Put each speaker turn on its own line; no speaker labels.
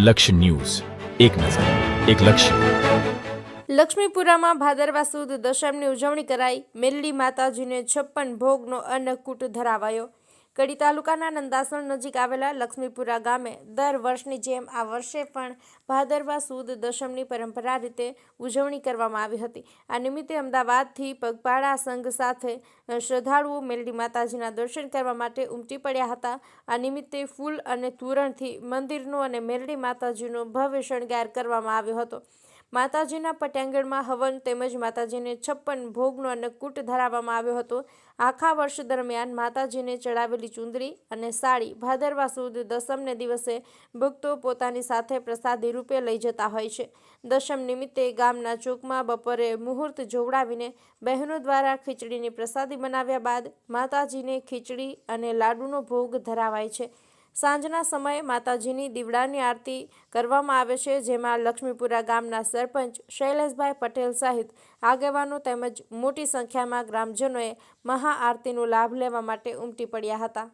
લક્ષ્ય ન્યૂઝ, એક નજર, એક લક્ષ્ય.
લક્ષ્મીપુરામાં ભાદરવા સુદ દશમની ઉજવણી કરાઈ. મેલડી માતાજીને 56 ભોગનો અન્નકૂટ ધરાવાયો. કડી તાલુકાના નંદાસણ નજીક આવેલા લક્ષ્મીપુરા ગામે દર વર્ષની જેમ આ વર્ષે પણ ભાદરવા સુદ દશમની પરંપરા રીતે ઉજવણી કરવામાં આવી હતી. આ નિમિત્તે અમદાવાદથી પગપાળા સંઘ સાથે શ્રદ્ધાળુઓ મેલડી માતાજીના દર્શન કરવા માટે ઉમટી પડ્યા હતા. આ નિમિત્તે ફૂલ અને તોરણથી મંદિરનો અને મેલડી માતાજીનો ભવ્ય શણગાર કરવામાં આવ્યો હતો. માતાજીના પટાંગણમાં હવન તેમજ માતાજીને 56 ભોગનો અન્નકૂટ ધરાવવામાં આવ્યો હતો. આખા વર્ષ દરમિયાન માતાજીને ચડાવેલી ચુંદડી અને સાડી ભાદરવા સુદ દશમને દિવસે ભક્તો પોતાની સાથે પ્રસાદી રૂપે લઈ જતા હોય છે. દશમ નિમિત્તે ગામના ચોકમાં બપોરે મુહૂર્ત જોવડાવીને બહેનો દ્વારા ખીચડીની પ્રસાદી બનાવ્યા બાદ માતાજીને ખીચડી અને લાડુનો ભોગ ધરાવાય છે. સાંજના સમયે માતાજીની દીવડાની આરતી કરવામાં આવે છે, જેમાં લક્ષ્મીપુરા ગામના સરપંચ શૈલેષભાઈ પટેલ સહિત આગેવાનો તેમજ મોટી સંખ્યામાં ગ્રામજનોએ મહાઆરતીનો લાભ લેવા માટે ઉમટી પડ્યા હતા.